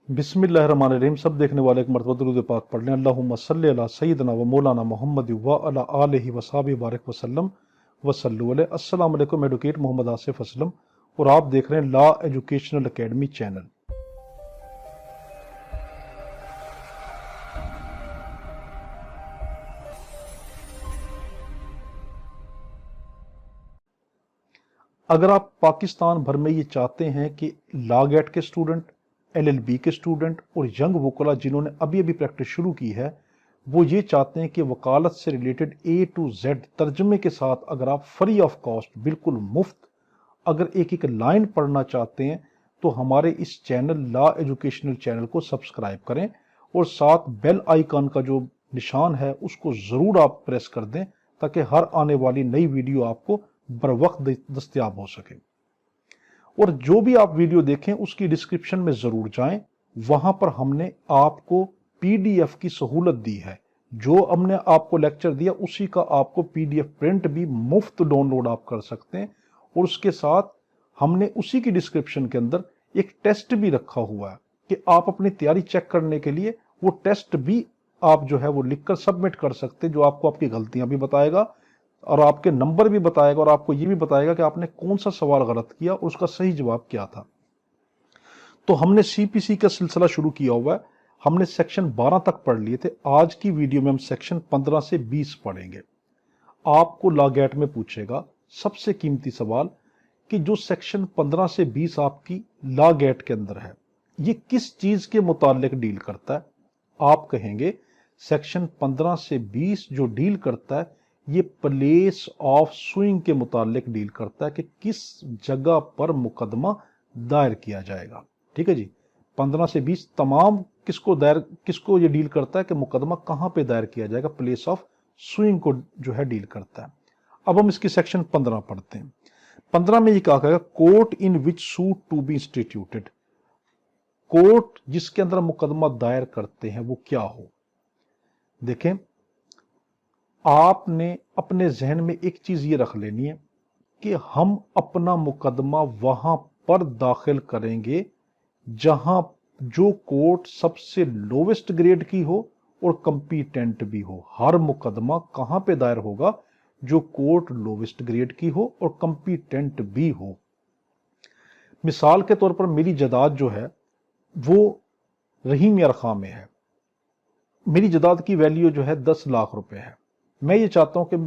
बिस्मिल्लाहिर्रहमानिर्रहीम। सब देखने वाले एक मरतबा दुरूद पाक पढ़ लें। अल्लाहुम्मा सल्लि अला सय्यिदना व मौलाना मुहम्मद व अला आलिहि व सहाबिहि बारिक वसल्लम वसल्लु अलैहि। अस्सलाम वालेकुम। एडवोकेट मोहम्मद आसिफ असलम और आप देख रहे हैं लॉ एजुकेशनल एकेडमी चैनल। अगर आप पाकिस्तान भर में ये चाहते हैं कि लॉ गेट के स्टूडेंट, LLB के स्टूडेंट और यंग वकला जिन्होंने अभी अभी प्रैक्टिस शुरू की है, वो ये चाहते हैं कि वकालत से रिलेटेड A to Z तर्जमे के साथ अगर आप फ्री ऑफ कॉस्ट, बिल्कुल मुफ्त अगर एक एक लाइन पढ़ना चाहते हैं तो हमारे इस चैनल लॉ एजुकेशनल चैनल को सब्सक्राइब करें और साथ बेल आइकन का जो निशान है उसको ज़रूर आप प्रेस कर दें ताकि हर आने वाली नई वीडियो आपको बर वक्त दस्तयाब हो सके। और जो भी आप वीडियो देखें उसकी डिस्क्रिप्शन में ज़रूर जाएं, वहां पर हमने आपको PDF की सहूलत दी है। जो हमने आपको लेक्चर दिया उसी का आपको PDF प्रिंट भी मुफ्त डाउनलोड आप कर सकते हैं। और उसके साथ हमने उसी की डिस्क्रिप्शन के अंदर एक टेस्ट भी रखा हुआ है कि आप अपनी तैयारी चेक करने के लिए वो टेस्ट भी आप जो है वो लिखकर सबमिट कर सकते हैं, जो आपको आपकी गलतियां भी बताएगा और आपके नंबर भी बताएगा और आपको ये भी बताएगा कि आपने कौन सा सवाल गलत किया और उसका सही जवाब क्या था। तो हमने CPC का सिलसिला शुरू किया हुआ है। हमने सेक्शन 12 तक पढ़ लिए थे। आज की वीडियो में हम सेक्शन 15 से 20 पढ़ेंगे। आपको लॉ गेट में पूछेगा सबसे कीमती सवाल कि जो सेक्शन 15 से 20 आपकी लॉ गेट के अंदर है, ये किस चीज के मुतालिक डील करता है। आप कहेंगे सेक्शन 15 से 20 जो डील करता है ये प्लेस ऑफ सुइंग के मुतालिक डील करता है कि किस जगह पर मुकदमा दायर किया जाएगा। ठीक है जी। 15 से 20 तमाम किसको ये डील करता है कि मुकदमा कहां पे दायर किया जाएगा, प्लेस ऑफ सुइंग को जो है डील करता है। अब हम इसकी सेक्शन 15 पढ़ते हैं। 15 में ये कहा गया court in which suit to be instituted. Court जिसके अंदर मुकदमा दायर करते हैं वो क्या हो। देखें, आपने अपने जहन में एक चीज ये रख लेनी है कि हम अपना मुकदमा वहां पर दाखिल करेंगे जहां जो कोर्ट सबसे लोवेस्ट ग्रेड की हो और कंपीटेंट भी हो। हर मुकदमा कहां पे दायर होगा, जो कोर्ट लोवेस्ट ग्रेड की हो और कंपीटेंट भी हो। मिसाल के तौर पर मेरी जदाद जो है वो रहीम यार खां में है। मेरी जदाद की वैल्यू जो है 10 लाख रुपए है। मैं ये चाहता हूं कि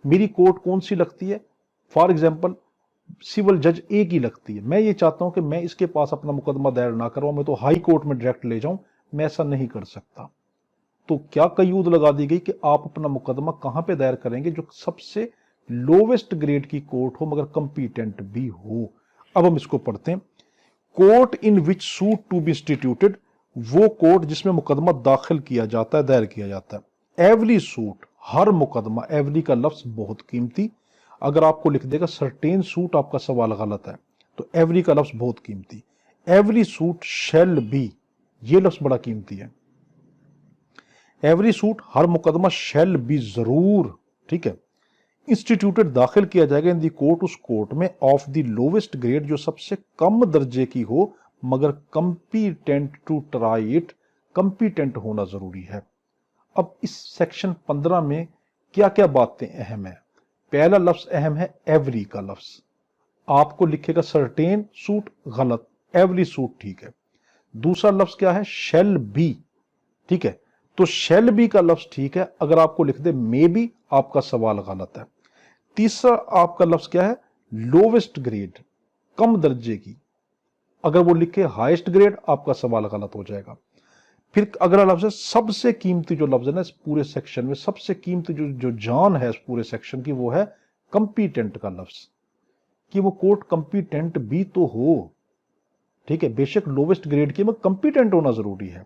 मेरी कोर्ट कौन सी लगती है, फॉर एग्जाम्पल सिविल जज A की लगती है। मैं ये चाहता हूं कि मैं इसके पास अपना मुकदमा दायर ना करवाऊं, मैं तो हाई कोर्ट में डायरेक्ट ले जाऊं। मैं ऐसा नहीं कर सकता। तो क्या कयूद लगा दी गई कि आप अपना मुकदमा कहां पे दायर करेंगे, जो सबसे लोवेस्ट ग्रेड की कोर्ट हो मगर कंपीटेंट भी हो। अब हम इसको पढ़ते हैं। Court in which suit to be instituted, वो कोर्ट जिसमें मुकदमा दाखिल किया जाता है, दायर किया जाता है। एवरी सूट, हर मुकदमा, एवरी का लफ्ज बहुत कीमती। अगर आपको लिख देगा सर्टेन सूट, आपका सवाल गलत है, तो एवरी का लफ्ज बहुत कीमती। एवरी सूट शैल बी, ये लफ्ज बड़ा कीमती है। एवरी सूट, हर मुकदमा, शैल बी, जरूर, ठीक है, इंस्टीट्यूटेड, दाखिल किया जाएगा इन दी कोर्ट, उस कोर्ट में, ऑफ द लोवेस्ट ग्रेड, जो सबसे कम दर्जे की हो मगर competent to try it, competent होना जरूरी है। अब इस सेक्शन 15 में क्या क्या बातें अहम है। पहला लफ्ज अहम है एवरी का लफ्ज। आपको लिखेगा सर्टेन सूट, गलत, एवरी सूट ठीक है। दूसरा लफ्ज क्या है, शैल बी, ठीक है, तो शैल बी का लफ्ज ठीक है। अगर आपको लिख दे मे बी, आपका सवाल गलत है। तीसरा आपका लफ्ज क्या है, लोवेस्ट ग्रेड, कम दर्जे की। अगर वो लिखे हाईएस्ट ग्रेड, आपका सवाल गलत हो जाएगा। फिर अगला लफ्ज है सबसे कीमती, जो लफ्ज है ना इस पूरे सेक्शन में, सबसे कीमती जो जान है इस पूरे सेक्शन की, वो है कंपीटेंट का लफ्ज, कि वो कोर्ट कंपीटेंट भी तो हो। ठीक है, बेशक लोवेस्ट ग्रेड की मगर कंपीटेंट होना जरूरी है।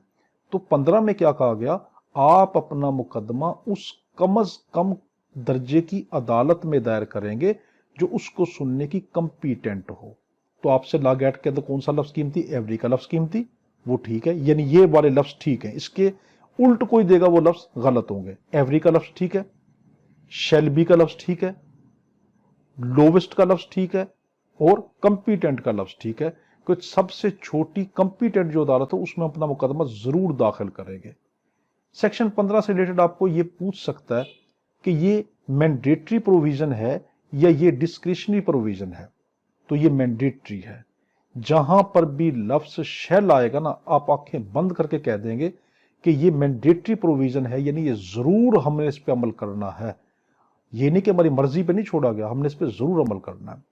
तो 15 में क्या कहा गया, आप अपना मुकदमा उस कम अज कम दर्जे की अदालत में दायर करेंगे जो उसको सुनने की कंपीटेंट हो। तो आपसे लॉ गेट के अंदर कौन सा लफ्ज कीमती, एवरी का लफ्ज कीमती, वो ठीक है, यानी ये वाले लफ्ज ठीक है। इसके उल्ट कोई देगा वो लफ्ज गलत होंगे। एवरी का लफ्ज ठीक है, शैल बी का लफ्ज ठीक है, लोवेस्ट का लफ्ज ठीक है और कंपीटेंट का लफ्ज ठीक है। कुछ सबसे छोटी कंपीटेंट जो अदालत हो उसमें अपना मुकदमा जरूर दाखिल करेंगे। सेक्शन 15 से रिलेटेड आपको ये पूछ सकता है कि ये मैंडेटरी प्रोविजन है या ये डिस्क्रिशनरी प्रोविजन है, तो ये मैंडेटरी है। जहां पर भी लफ्ज शैल आएगा ना, आप आंखें बंद करके कह देंगे कि ये मैंडेटरी प्रोविजन है, यानी ये जरूर हमने इस पर अमल करना है। ये नहीं कि हमारी मर्जी पे नहीं छोड़ा गया, हमने इस पर जरूर अमल करना है।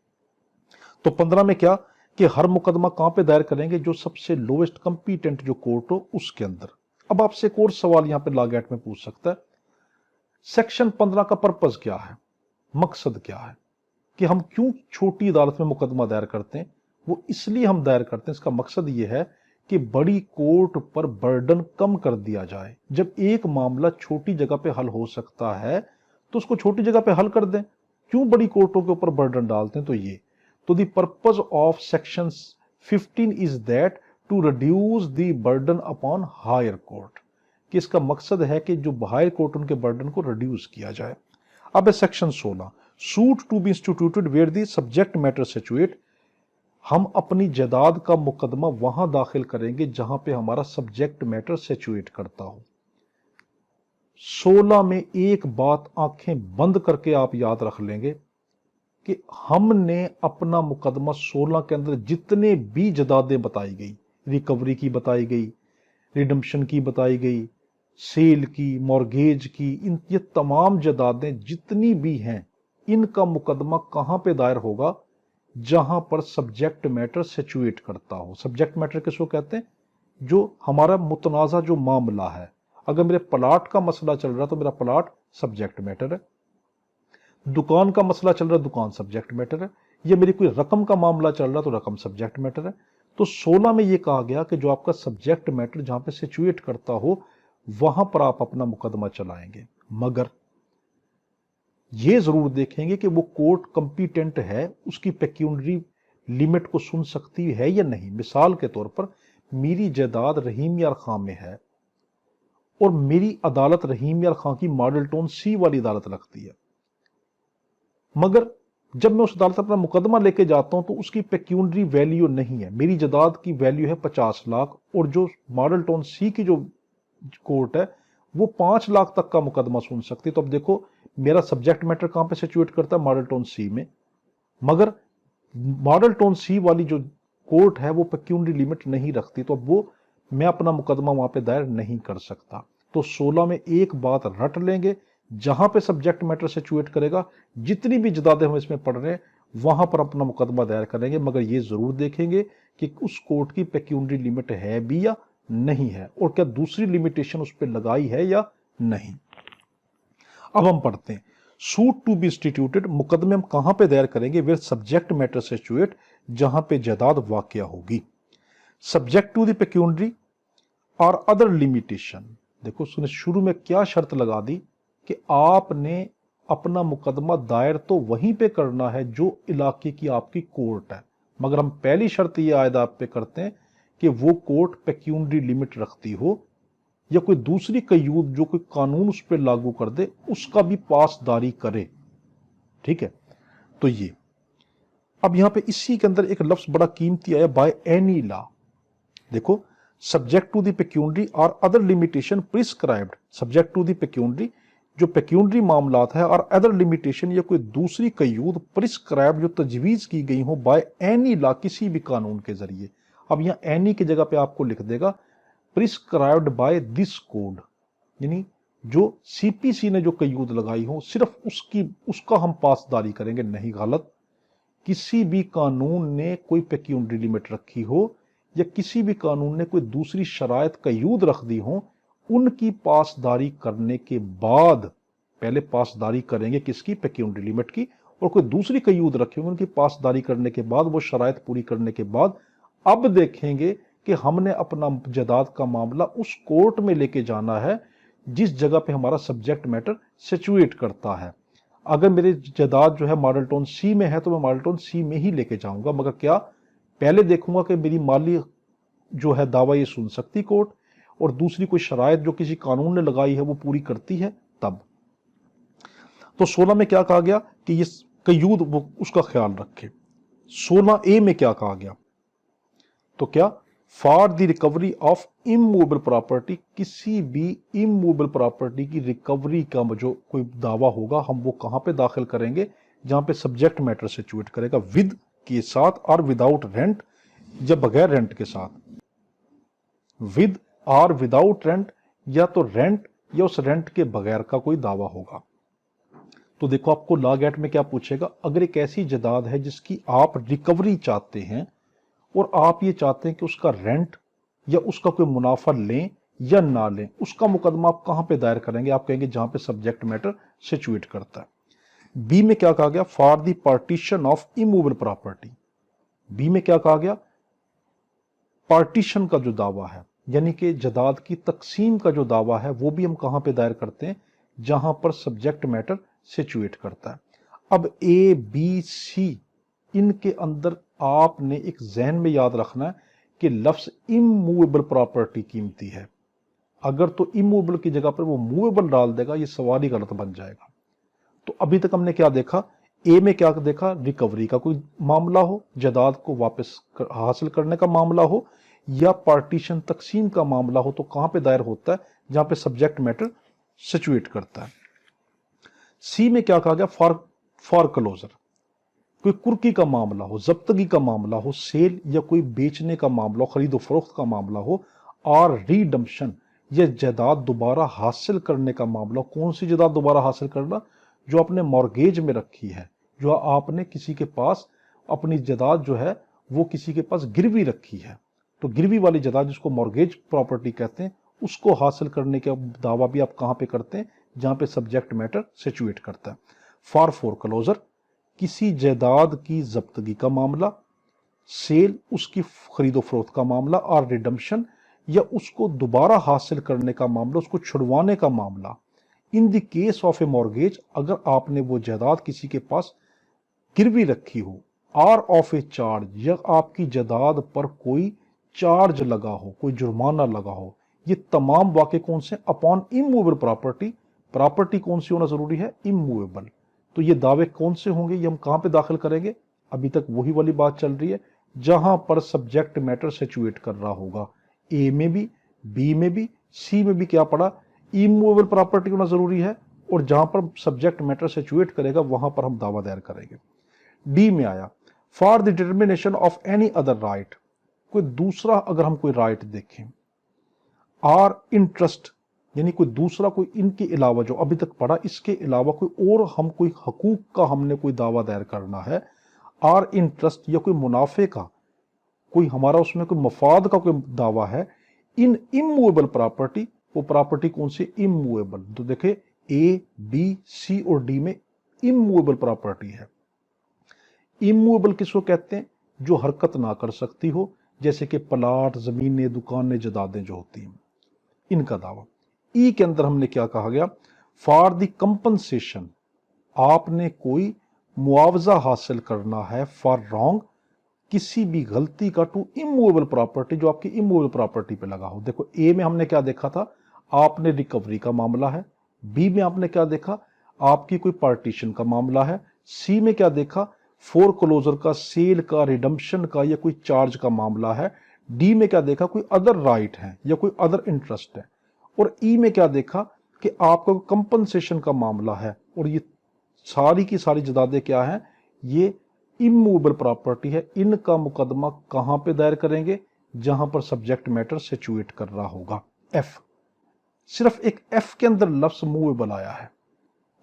तो 15 में क्या कि हर मुकदमा कहां पे दायर करेंगे, जो सबसे लोएस्ट कंपीटेंट जो कोर्ट हो उसके अंदर। अब आपसे एक और सवाल यहां पे लॉ गेट में पूछ सकता है, सेक्शन 15 का पर्पस क्या है, मकसद क्या है, कि हम क्यों छोटी अदालत में मुकदमा दायर करते हैं। वो इसलिए हम दायर करते हैं, इसका मकसद ये है कि बड़ी कोर्ट पर बर्डन कम कर दिया जाए। जब एक मामला छोटी जगह पे हल हो सकता है तो उसको छोटी जगह पे हल कर दें, क्यों बड़ी कोर्टों के ऊपर बर्डन डालते हैं। तो ये तो the purpose of section 15 is that to reduce the burden upon higher court, कि इसका मकसद है कि जो हायर कोर्ट उनके बर्डन को रिड्यूस किया जाए। अब है section 16, suit to be instituted where the subject matter situate. हम अपनी जायदाद का मुकदमा वहां दाखिल करेंगे जहां पे हमारा सब्जेक्ट मैटर सिचुएट करता हो। 16 में एक बात आंखें बंद करके आप याद रख लेंगे कि हमने अपना मुकदमा 16 के अंदर जितने भी जायदादें बताई गई, रिकवरी की बताई गई, रिडम्पशन की बताई गई, सेल की, मॉर्गेज की, इन ये तमाम जायदादें जितनी भी हैं, इनका मुकदमा कहां पे दायर होगा, जहां पर सब्जेक्ट मैटर सिचुएट करता हो। सब्जेक्ट मैटर किसको कहते हैं, जो हमारा मुतनाज़ा जो मामला है। अगर मेरे प्लाट का मसला चल रहा है तो मेरा प्लाट सब्जेक्ट मैटर है, दुकान का मसला चल रहा है दुकान सब्जेक्ट मैटर है, या मेरी कोई रकम का मामला चल रहा है तो रकम सब्जेक्ट मैटर है। तो 16 में यह कहा गया कि जो आपका सब्जेक्ट मैटर जहां पे सिचुएट करता हो वहां पर आप अपना मुकदमा चलाएंगे, मगर ये जरूर देखेंगे कि वो कोर्ट कंपीटेंट है, उसकी पेक्यूनरी लिमिट को सुन सकती है या नहीं। मिसाल के तौर पर मेरी जायदाद रहीम यार खां में है और मेरी अदालत रहीम यार खां की मॉडल टाउन सी वाली अदालत लगती है, मगर जब मैं उस अदालत अपना मुकदमा लेके जाता हूं तो उसकी पेक्यूनरी वैल्यू नहीं है, मेरी जायदाद की वैल्यू है 50 लाख और जो मॉडल टाउन सी की जो कोर्ट है वो 5 लाख तक का मुकदमा सुन सकती है। तो अब देखो मेरा सब्जेक्ट मैटर कहां पे सिचुएट करता है, मॉडल टाउन सी में, मगर मॉडल टाउन सी वाली जो कोर्ट है वो पेक्यूनरी लिमिट नहीं रखती, तो अब वो मैं अपना मुकदमा वहां पे दायर नहीं कर सकता। तो 16 में एक बात रट लेंगे, जहां पे सब्जेक्ट मैटर सिचुएट करेगा, जितनी भी जायदादें हम इसमें पढ़ रहे हैं वहां पर अपना मुकदमा दायर करेंगे, मगर ये जरूर देखेंगे कि उस कोर्ट की पेक्यूनरी लिमिट है भी या नहीं है, और क्या दूसरी लिमिटेशन उस पर लगाई है या नहीं। अब हम पढ़ते हैं सूट टू बी इंस्टीट्यूटेड, मुकदमे हम कहां पे दायर करेंगे, वेयर सब्जेक्ट मैटर सिचुएट, जहां पे जायदाद वाकया होगी। सब्जेक्ट टू द पेक्यूनरी और अदर लिमिटेशन। देखो उसने शुरू में क्या शर्त लगा दी कि आपने अपना मुकदमा दायर तो वहीं पे करना है जो इलाके की आपकी कोर्ट है, मगर हम पहली शर्त ये आयद आप पे करते हैं कि वो कोर्ट पेक्यूनरी लिमिट रखती हो या कोई दूसरी कयूद जो कोई कानून उस पर लागू कर दे उसका भी पासदारी करे। ठीक है, तो ये अब यहां पे इसी के अंदर एक लफ्ज बड़ा कीमती आया, बाय एनी लॉ। देखो सब्जेक्ट टू द पेक्यूनरी और other limitation prescribed, subject to the pecuniary जो पेक्यूनरी मामलात है, और अदर लिमिटेशन या कोई दूसरी कयूद प्रिस्क्राइब्ड जो तजवीज की गई हो बाय एनी लॉ, किसी भी कानून के जरिए। अब यहां एनी की जगह पे आपको लिख देगा प्रिस्क्राइब्ड बाय दिस कोड, यानी जो सीपीसी ने जो कयूद लगाई हो सिर्फ उसका हम पासदारी करेंगे, नहीं गलत। किसी भी कानून ने कोई पेक्यूनरी लिमिट रखी हो या किसी भी कानून ने कोई दूसरी शरायत कयूद रख दी हो, उनकी पासदारी करने के बाद, पहले पासदारी करेंगे किसकी, पेक्यूनरी लिमिट की, और कोई दूसरी कयूद रखी हो उनकी पासदारी करने के बाद, वो शरायत पूरी करने के बाद अब देखेंगे कि हमने अपना जायदाद का मामला उस कोर्ट में लेके जाना है जिस जगह पे हमारा सब्जेक्ट मैटर सिचुएट करता है। अगर मेरी जायदाद जो है मॉडल टाउन सी में है तो मैं मॉडल टाउन सी में ही लेके जाऊंगा, मगर क्या पहले देखूंगा कि मेरी माली जो है दावा ये सुन सकती कोर्ट, और दूसरी कोई शरायत जो किसी कानून ने लगाई है वो पूरी करती है तब। तो 16 में क्या कहा गया कि ये कयूद वो उसका ख्याल रखे। 16A में क्या कहा गया, तो क्या, for the recovery of immovable property, किसी भी इमूवेबल प्रॉपर्टी की रिकवरी का जो कोई दावा होगा हम वो कहां पे दाखिल करेंगे, जहां पे सब्जेक्ट मैटर सिचुएट करेगा, विद के साथ और विदाउट रेंट या बगैर रेंट के साथ, विद और विदाउट रेंट या तो रेंट या उस रेंट के बगैर का कोई दावा होगा। तो देखो आपको लॉ एक्ट में क्या पूछेगा, अगर एक ऐसी जायदाद है जिसकी आप रिकवरी चाहते हैं और आप ये चाहते हैं कि उसका रेंट या उसका कोई मुनाफा लें या ना लें, उसका मुकदमा आप कहां पे दायर करेंगे, आप कहेंगे जहां पे सब्जेक्ट मैटर सिचुएट करता है। बी में क्या कहा गया, for the partition of immovable property. B में क्या कहा गया, पार्टीशन का जो दावा है यानी कि जायदाद की तकसीम का जो दावा है वो भी हम कहां पे दायर करते हैं, जहां पर सब्जेक्ट मैटर सिचुएट करता है। अब ए बी सी इनके अंदर आपने एक जहन में याद रखना है कि लफ्ज इमूवेबल प्रॉपर्टी कीमती है, अगर तो इमूवेबल की जगह पर वो मूवेबल डाल देगा ये सवाल ही गलत बन जाएगा। तो अभी तक हमने क्या देखा, ए में क्या देखा, रिकवरी का कोई मामला हो, जायदाद को वापस हासिल करने का मामला हो या पार्टीशन तकसीम का मामला हो, तो कहां पे दायर होता है, जहां पे सब्जेक्ट मैटर सिचुएट करता है। सी में क्या कहा गया, फॉर क्लोजर, कोई कुर्की का मामला हो, जब्तगी का मामला हो, सेल या कोई बेचने का मामला हो, खरीदो फरोख्त का मामला हो, और रीडम्पशन या जायदाद दोबारा हासिल करने का मामला। कौन सी जायदाद दोबारा हासिल करना, जो आपने मॉर्गेज में रखी है, जो आपने किसी के पास अपनी जायदाद जो है वो किसी के पास गिरवी रखी है, तो गिरवी वाली जायदाद जिसको मॉर्गेज प्रॉपर्टी कहते हैं, उसको हासिल करने का दावा भी आप कहां पे करते हैं, जहां पे सब्जेक्ट मैटर सिचुएट करता है। फॉर फोरक्लोजर, किसी जायदाद की जब्तगी का मामला, सेल उसकी खरीदो फरोख्त का मामला, और रिडम्पशन या उसको दोबारा हासिल करने का मामला, उसको छुड़वाने का मामला। इन the case of A mortgage, अगर आपने वो जायदाद किसी के पास गिरवी रखी हो, और ऑफ ए चार्ज, या आपकी जायदाद पर कोई चार्ज लगा हो, कोई जुर्माना लगा हो, ये तमाम वाक़े कौन से, अपॉन इमूवेबल प्रॉपर्टी। प्रॉपर्टी कौन सी होना जरूरी है, इमूवेबल। तो ये दावे कौन से होंगे, ये हम कहां पे दाखिल करेंगे, अभी तक वही वाली बात चल रही है, जहां पर सब्जेक्ट मैटर सिचुएट कर रहा होगा। ए में भी, बी में भी, सी में भी क्या पड़ा, इमूवेबल प्रॉपर्टी होना जरूरी है, और जहां पर सब्जेक्ट मैटर सिचुएट करेगा वहां पर हम दावा दायर करेंगे। डी में आया, for the determination of any other right, कोई दूसरा अगर हम कोई राइट देखें, और इंटरेस्ट यानी कोई दूसरा, कोई इनके अलावा जो अभी तक पढ़ा, इसके अलावा कोई और हम कोई हकूक का हमने कोई दावा दायर करना है, और इंटरेस्ट या कोई मुनाफे का, कोई हमारा उसमें कोई मफाद का कोई दावा है, इन इमूवेबल प्रॉपर्टी, वो प्रॉपर्टी कौन सी, इमूवेबल। तो देखे ए बी सी और डी में इमूवेबल प्रॉपर्टी है। इमूवेबल किसको कहते हैं, जो हरकत ना कर सकती हो, जैसे कि प्लाट, जमीनें, दुकानें, जायदादें जो होती हैं, इनका दावा। ई के अंदर हमने क्या कहा गया, फॉर द कंपनसेशन, आपने कोई मुआवजा हासिल करना है फॉर रॉन्ग, किसी भी गलती का, टू इमूवेबल प्रॉपर्टी, जो आपकी इमूवेबल प्रॉपर्टी पे लगा हो। देखो ए में हमने क्या देखा था, आपने रिकवरी का मामला है। बी में आपने क्या देखा, आपकी कोई पार्टीशन का मामला है। सी में क्या देखा, फोरक्लोजर का, सेल का, रिडम्पशन का, या कोई चार्ज का मामला है। डी में क्या देखा, कोई अदर राइट है या कोई अदर इंटरेस्ट है। और ई में क्या देखा कि आपका कंपनसेशन का मामला है। और ये सारी की सारी जायदादें क्या हैं, ये इमूवेबल प्रॉपर्टी है। इनका मुकदमा कहां पे दायर करेंगे, जहां पर सब्जेक्ट मैटर सिचुएट कर रहा होगा। एफ, सिर्फ एक एफ के अंदर लफ्ज मूवेबल आया है,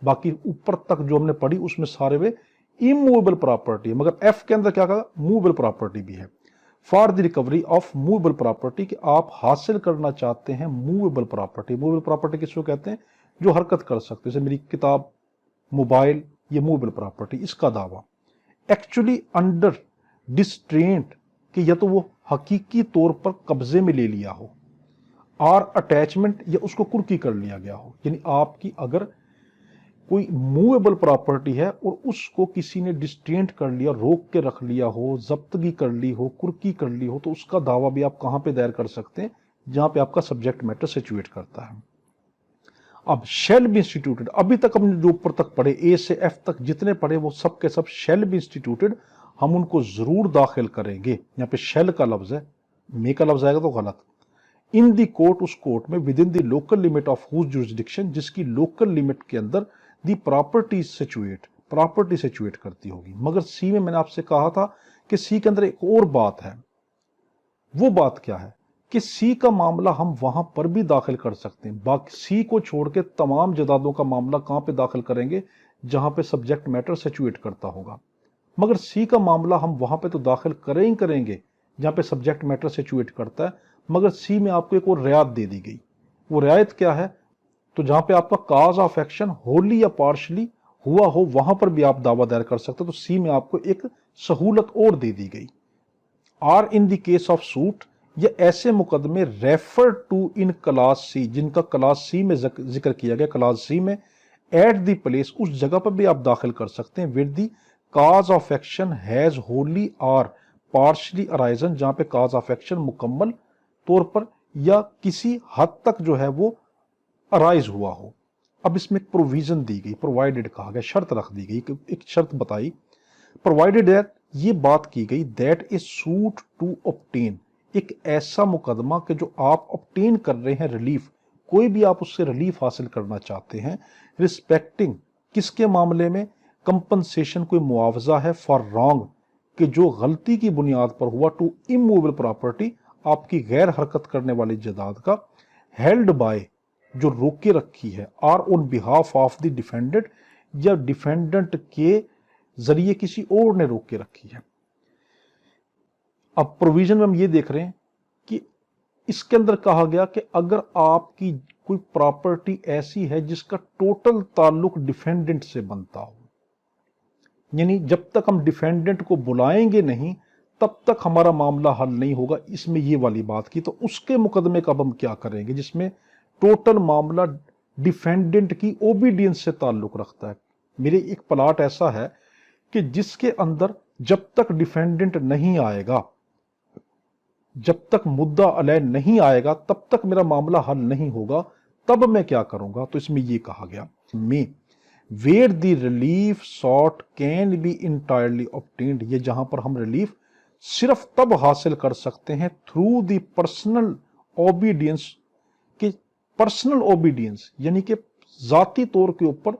बाकी ऊपर तक जो हमने पढ़ी उसमें सारे वे इमूवेबल प्रॉपर्टी है, मगर एफ के अंदर क्या कहा, मूवेबल प्रॉपर्टी भी है। For the recovery of movable property, कि आप हासिल करना चाहते हैं मूवेबल प्रॉपर्टी। मूवेबल प्रॉपर्टी किसको कहते हैं, जो हरकत कर सकते हैं, जैसे मेरी किताब, मोबाइल, ये मूवेबल प्रॉपर्टी। इसका दावा एक्चुअली अंडर डिस्ट्रेंट, कि या तो वो हकीकी तौर पर कब्जे में ले लिया हो, और अटैचमेंट, या उसको कुर्की कर लिया गया हो। यानी आपकी अगर कोई मूवेबल प्रॉपर्टी है और उसको किसी ने डिस्टेंट कर लिया, रोक के रख लिया हो, जब्तगी कर ली हो, कुर्की कर ली हो, तो उसका दावा भी आप कहां पे दायर कर सकते हैं, जहां पे आपका सब्जेक्ट मैटर सिचुएट करता है। अब शेल बी इंस्टीट्यूटेड, अभी तक हमने जो ऊपर तक पढ़े, ए से एफ तक जितने पढ़े, वो सब के सब शेल बी इंस्टीट्यूटेड, हम उनको जरूर दाखिल करेंगे। यहाँ पे शेल का लफ्ज है, मे का लफ्ज आएगा तो गलत। इन दी कोर्ट, उस कोर्ट में, within the local limit of whose jurisdiction, जिसकी लोकल लिमिट के अंदर the property situate, property situate करती होगी। मगर सी में मैंने आपसे कहा था कि सी के अंदर एक और बात है। वो बात क्या है कि सी का मामला हम वहां पर भी दाखिल कर सकते हैं। बाकी सी को छोड़ के तमाम जदादों का मामला कहां पे दाखिल करेंगे, जहां पे सब्जेक्ट मैटर सिचुएट करता होगा। मगर सी का मामला हम वहां पे तो दाखिल करेंगे जहां पे सब्जेक्ट मैटर सिचुएट करता है। मगर सी में आपको एक और रियायत दे दी गई। वो रियायत क्या है? तो जहां पे आपका काज ऑफ एक्शन होली या पार्शली हुआ हो, वहां पर भी आप दावा दायर कर सकते हो। तो सी में आपको एक सहूलत और दे दी गई। Or in the case of suit, ये ऐसे मुकदमे refer to in class C, जिनका क्लास सी में जिक्र किया गया, क्लास सी में, एट द प्लेस, उस जगह पर भी आप दाखिल कर सकते हैं, with the cause of action has Holi और पार्शली अराइजन, जहां पे काज ऑफ एक्शन मुकम्मल तौर पर या किसी हद तक जो है वो अराइज हुआ हो। अब इसमें एक प्रोविजन दी गई, प्रोवाइडेड कहा गया, शर्त रख दी गई, एक शर्त बताई, प्रोवाइडेड दैट, ये बात की गई, that a suit to obtain, एक ऐसा मुकदमा कि जो आप ऑब्टेन कर रहे हैं रिलीफ, कोई भी आप उससे रिलीफ हासिल करना चाहते हैं, रिस्पेक्टिंग, किसके मामले में? कंपनसेशन, कोई मुआवजा है, फॉर रॉन्ग, कि जो गलती की बुनियाद पर हुआ, टू इमूवेबल प्रॉपर्टी, आपकी गैर हरकत करने वाली जायदाद का, हेल्ड बाय, जो रोके रखी है, or on behalf of the defendant, या डिफेंडेंट के जरिए किसी और ने रोक के रखी है। अब प्रोविजन में हम ये देख रहे हैं कि इसके अंदर कहा गया कि अगर आपकी कोई प्रॉपर्टी ऐसी है जिसका टोटल ताल्लुक डिफेंडेंट से बनता हो, यानी जब तक हम डिफेंडेंट को बुलाएंगे नहीं तब तक हमारा मामला हल नहीं होगा, इसमें ये वाली बात की, तो उसके मुकदमे का हम क्या करेंगे जिसमें टोटल मामला डिफेंडेंट की ओबीडियंस से ताल्लुक रखता है। मेरे एक प्लाट ऐसा है कि जिसके अंदर जब तक डिफेंडेंट नहीं आएगा, जब तक मुद्दा अलय नहीं आएगा, तब तक मेरा मामला हल नहीं होगा। तब मैं क्या करूंगा? तो इसमें यह कहा गया, में where the relief sought can be entirely obtained, ये जहां पर हम रिलीफ सिर्फ तब हासिल कर सकते हैं थ्रू द पर्सनल ओबीडियंस, के पर्सनल ओबीडियंस यानी कि जाती तौर के ऊपर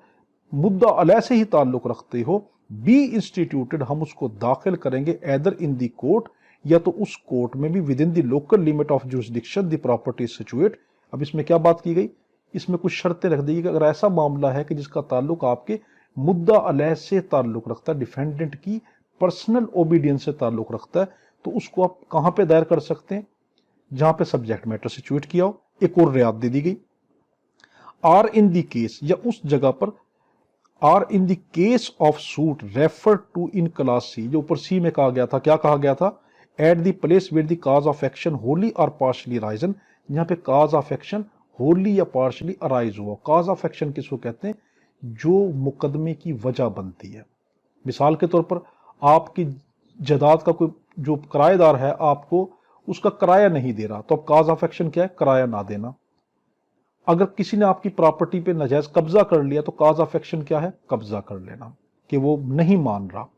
मुद्दा अलय से ही ताल्लुक रखते हो, बी इंस्टीट्यूटेड, हम उसको दाखिल करेंगे एदर इन दी कोर्ट, या तो उस कोर्ट में भी, with in the local limit of jurisdiction the property situate. अब इसमें क्या बात की गई? इसमें कुछ शर्तें रख दी कि अगर ऐसा मामला है कि जिसका ताल्लुक आपके मुद्दा अलह से ताल्लुक रखता है, डिफेंडेंट की पर्सनल ओबीडियंस से ताल्लुक रखता है, तो उसको आप कहां पे दायर कर सकते हैं? जहां पे सब्जेक्ट मैटर सिचुएट किया हो। एक और रियायत दे दी गई, आर इन दी केस, या उस जगह पर, or in the case of suit refer to in class C, जो ऊपर सी में कहा गया था, क्या कहा गया था? At the place where the cause of action wholly और पार्शली अराइजन, जहां पे काज ऑफ एक्शन होली या पार्शली अराइज हुआ। काज ऑफ एक्शन किसको कहते हैं? जो मुकदमे की वजह बनती है। मिसाल के तौर पर आपकी जायदाद का कोई जो किराएदार है आपको उसका किराया नहीं दे रहा, तो अब काज ऑफ एक्शन क्या है? किराया ना देना। अगर किसी ने आपकी प्रॉपर्टी पे नाजायज कब्जा कर लिया, तो काज ऑफ एक्शन क्या है? कब्जा कर लेना, कि वो नहीं मान रहा।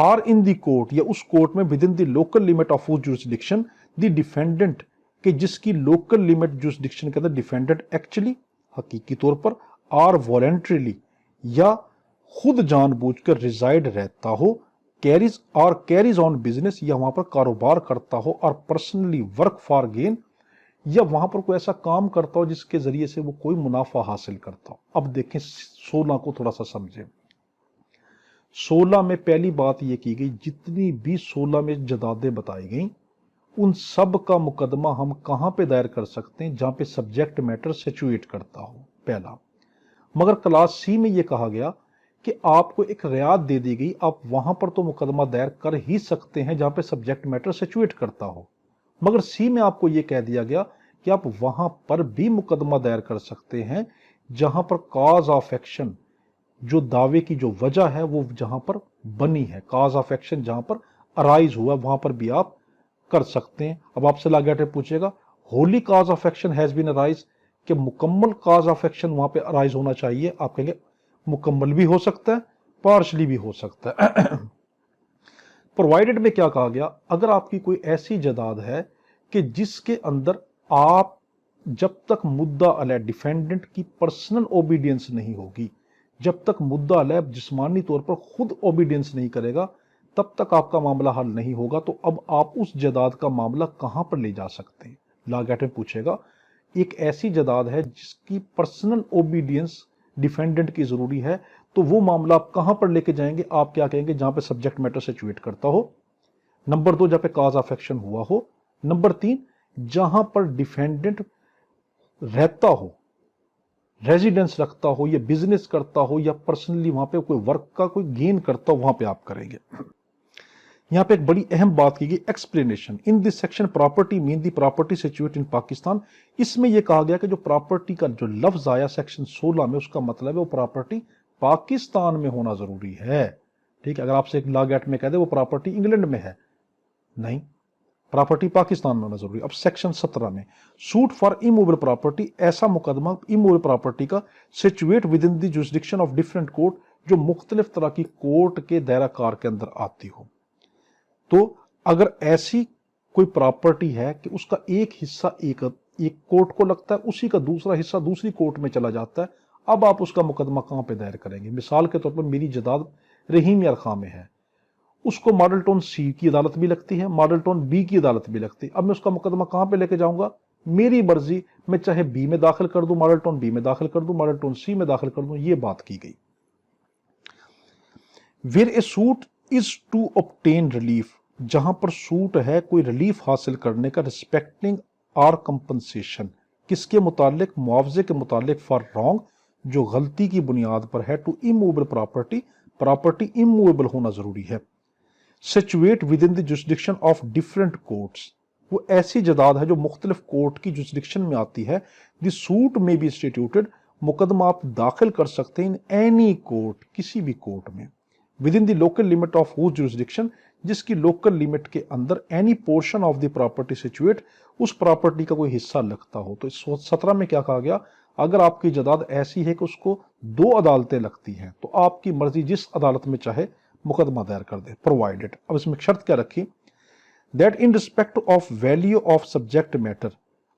आर इन दी कोर्ट, या उस कोर्ट में, within the local limit of jurisdiction the defendant, कि जिसकी लोकल लिमिट जुरिस्डिक्शन के अंदर डिफेंडेंट एक्चुअली, हकीकी तौर पर, आर वॉलेंट्रीली, या खुद जानबूझकर रिजाइड रहता हो, कैरीज ऑन बिजनेस, या वहां पर कारोबार करता हो, और पर्सनली वर्क फॉर गेन, या वहां पर कोई ऐसा काम करता हो जिसके जरिए से वो कोई मुनाफा हासिल करता हो। अब देखें 16 को थोड़ा सा समझें। 16 में पहली बात यह की गई, जितनी भी 16 में जदादें बताई गई, उन सब का मुकदमा हम कहां पे दायर कर सकते हैं? जहां पे सब्जेक्ट मैटर सिचुएट करता हो, पहला। मगर क्लास सी में यह कहा गया कि आपको एक रियायत दे दी गई, आप वहां पर तो मुकदमा दायर कर ही सकते हैं जहां पे सब्जेक्ट मैटर सिचुएट करता हो। मगर सी में आपको यह कह दिया गया कि आप वहां पर भी मुकदमा दायर कर सकते हैं जहां पर कॉज ऑफ एक्शन, जो दावे की जो वजह है वो जहां पर बनी है, कॉज ऑफ एक्शन जहां पर अराइज हुआ, वहां पर भी आप कर सकते हैं। अब आपसे लागे पूछेगा, wholly cause of action has been arise, कि मुकम्मल कॉज ऑफ एक्शन वहां पे अराइज होना चाहिए। आप कहेंगे मुकम्मल भी हो सकता है, पार्शली भी हो सकता है। प्रोवाइडेड में क्या कहा गया, अगर आपकी कोई ऐसी जायदाद है कि जिसके अंदर आप जब तक मुद्दा अलैह डिफेंडेंट की पर्सनल ओबीडियंस नहीं होगी, जब तक मुद्दा अलैह जिस्मानी तौर पर खुद ओबीडियंस नहीं करेगा, तब तक आपका मामला हल नहीं होगा। तो अब आप उस जायदाद का मामला कहां पर ले जा सकते हैं? लॉ गेट में पूछेगा, एक ऐसी जायदाद है जिसकी पर्सनल ओबीडियंस डिफेंडेंट की जरूरी है, तो वो मामला आप कहां पर लेके जाएंगे? आप क्या कहेंगे? जहां पे सब्जेक्ट मैटर सिचुएट करता हो। नंबर 2, जहां पे काज ऑफ एक्शन हुआ हो। नंबर 3, जहां पर डिफेंडेंट रहता हो, रेजिडेंस रखता हो या बिजनेस करता हो या पर्सनली वहां पे कोई वर्क का कोई गेन करता हो, वहां पे आप करेंगे। यहां पे एक बड़ी अहम बात की गई, explanation. In this section property mean the property situate in Pakistan. इसमें यह कहा गया कि जो प्रॉपर्टी का जो लफ्ज आया सेक्शन 16 में, उसका मतलब है वो प्रॉपर्टी पाकिस्तान में होना जरूरी है। ठीक है, अगर आपसे एक लॉ गेट में कह दे वो प्रॉपर्टी इंग्लैंड में है, नहीं, प्रॉपर्टी पाकिस्तान में होना जरूरी। अब सेक्शन 17 में, सूट फॉर इमूवेबल प्रॉपर्टी, ऐसा मुकदमा इमूवेबल प्रॉपर्टी का situate within the jurisdiction of different court, जो मुख्तलिफ तरह की कोर्ट के दायरा कार के अंदर आती हो। तो अगर ऐसी कोई प्रॉपर्टी है कि उसका एक हिस्सा एक कोर्ट को लगता है, उसी का दूसरा हिस्सा दूसरी कोर्ट में चला जाता है, अब आप उसका मुकदमा कहां पे दायर करेंगे? मिसाल के तौर पर मेरी जायदाद रहीम यार खां में है, उसको मॉडल टाउन सी की अदालत भी लगती है, मॉडल टाउन बी की अदालत भी लगती है। अब मैं उसका मुकदमा कहां पे लेके जाऊंगा? मेरी मर्जी, मैं चाहे बी में दाखिल कर दूं, मॉडल टाउन बी में दाखिल कर दूं, मॉडल टाउन सी में दाखिल कर दूं, ये बात की गई। Where a suit is to obtain relief, जहां पर सूट है कोई रिलीफ हासिल करने का, रिस्पेक्टिंग और कंपनसेशन, किसके मुतालिक? मुआवजे के मुतालिक, फॉर रॉन्ग, जो गलती की बुनियाद पर है, to immovable property, property immovable होना जरूरी है। Situate within the jurisdiction of different courts, वो ऐसी जायदाद है जो मुख्तलिफ कोर्ट की जुरिसडिक्शन में आती है। The suit may be instituted, मुकदमा आप दाखिल कर सकते हैं इन एनी कोर्ट, किसी भी कोर्ट में, within the local limit of whose jurisdiction, जिसकी लोकल लिमिट के अंदर any portion of the property situate, उस प्रॉपर्टी का कोई हिस्सा लगता हो। तो इस 17 में क्या कहा गया, अगर आपकी जायदाद ऐसी है कि उसको 2 अदालतें लगती हैं, तो आपकी मर्जी जिस अदालत में चाहे मुकदमा दायर कर दे, प्रोवाइडेड। अब इसमें शर्त क्या रखी? That in respect of value of subject matter,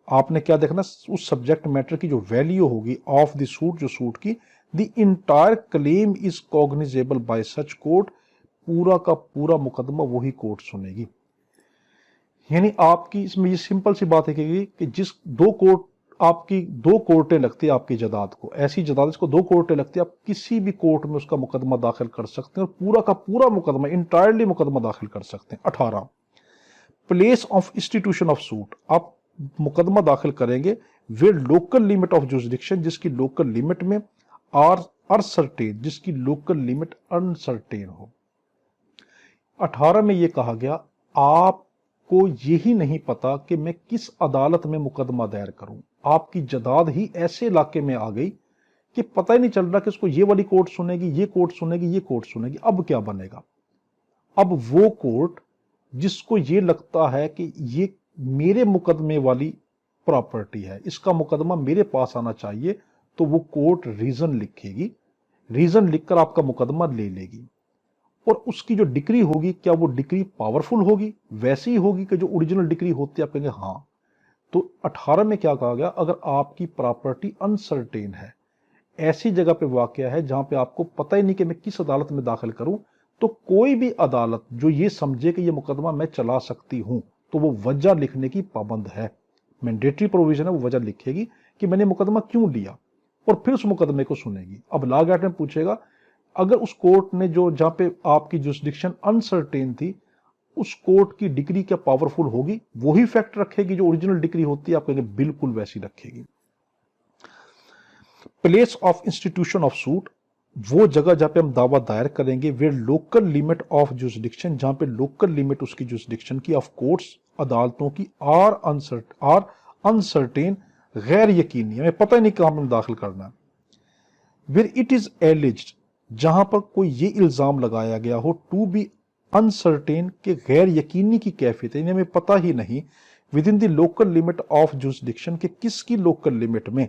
आपने क्या देखना, उस सब्जेक्ट मैटर की जो वैल्यू होगी ऑफ द सूट, जो सूट की, the entire claim is cognizable bye such court, पूरा का पूरा मुकदमा वही कोर्ट सुनेगी। यानी आपकी इसमें ये सिंपल सी बात है कि जिस 2 कोर्ट, आपकी 2 कोर्टें लगती है आपकी जायदाद को, ऐसी जायदाद इसको 2 कोर्टें लगती है, आप किसी भी कोर्ट में उसका मुकदमा दाखिल कर सकते हैं और पूरा का पूरा मुकदमा, इंटायरली मुकदमा दाखिल कर सकते हैं। 18, place of institution of suit, आप मुकदमा दाखिल करेंगे वे लोकल लिमिट ऑफ जुरिसडिक्शन, जिसकी लोकल लिमिट में, आर अनसर्टेन, जिसकी लोकल लिमिट अनसर्टेन हो। 18 में यह कहा गया, आपको यही नहीं पता कि मैं किस अदालत में मुकदमा दायर करूं, आपकी जायदाद ही ऐसे इलाके में आ गई कि पता ही नहीं चल रहा कि इसको ये वाली कोर्ट सुनेगी, ये कोर्ट सुनेगी, ये कोर्ट सुनेगी। अब क्या बनेगा? अब वो कोर्ट जिसको ये लगता है कि ये मेरे मुकदमे वाली प्रॉपर्टी है, इसका मुकदमा मेरे पास आना चाहिए, तो वो कोर्ट रीजन लिखेगी, रीजन लिखकर आपका मुकदमा ले लेगी। और उसकी जो डिक्री होगी, क्या वो डिक्री पावरफुल होगी, वैसी ही होगी कि जो ओरिजिनल डिक्री होती है? आप कहेंगे हाँ। तो 18 में क्या कहा गया, अगर आपकी प्रॉपर्टी अनसर्टेन है, ऐसी जगह पे वाकया है जहां पे आपको पता ही नहीं कि मैं किस अदालत में दाखिल करूं, तो कोई भी अदालत जो ये समझे कि ये मुकदमा मैं चला सकती हूं, तो वो वजह लिखने की पाबंद है। मैंडेटरी प्रोविजन है, वो वजह लिखेगी कि मैंने मुकदमा क्यों लिया, और फिर उस मुकदमे को सुनेगी। अब लॉ गेट में पूछेगा, अगर उस कोर्ट ने जो जहां पे आपकी जुरिसडिक्शन अनसर्टेन थी, उस कोर्ट की डिग्री क्या पावरफुल होगी? वही फैक्ट रखेगी जो ओरिजिनल डिग्री होती है? आप कहेंगे बिल्कुल वैसी रखेगी। Place of institution of suit, वो जगह जहां पे हम दावा दायर करेंगे, वे लोकल लिमिट ऑफ जुरिसडिक्शन, जहां पे लोकल लिमिट उसकी जुरिसडिक्शन की, ऑफ कोर्ट्स, अदालतों की, आर अनसर्टेन, गैर यकीनी, हमें पता ही नहीं कहां में दाखिल करना है। वेयर इट इज एलिज्ड, जहां पर कोई ये इल्जाम लगाया गया हो, टू बी अनसर्टेन, के गैर यकीनी की कैफियत है, हमें पता ही नहीं, with in the local limit of jurisdiction, के किसकी लोकल लिमिट में,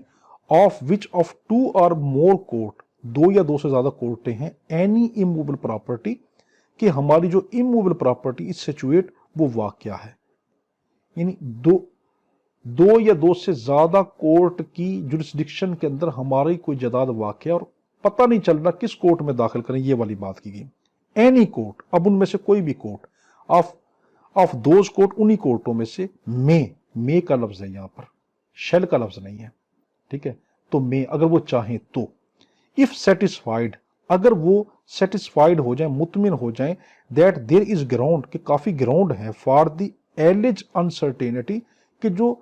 ऑफ विच ऑफ 2 और मोर कोर्ट, 2 या 2 से ज्यादा कोर्टें हैं, एनी इमूवेबल प्रॉपर्टी, कि हमारी जो इमूवेबल प्रॉपर्टी इज सिचुएट वो वाकया है। यानी दो या दो से ज्यादा कोर्ट की जुरिस्डिक्शन के अंदर हमारी कोई जायदाद वाकया और पता नहीं चल रहा किस कोर्ट में दाखिल करें, ये वाली बात की गई। एनी कोर्ट, अब उनमें से कोई भी कोर्ट, ऑफ दोज कोर्ट, उन्हीं कोर्टों में से मे का लफ्ज है, यहां पर शेल का लफ्ज नहीं है, ठीक है। तो मे अगर वो चाहें तो, इफ सेटिस्फाइड, अगर वो सेटिस्फाइड हो जाए, मुतमिन हो जाए दैट देयर इज ग्राउंड, कि काफी ग्राउंड है फॉर द एलिज अनसर्टेनिटी, कि जो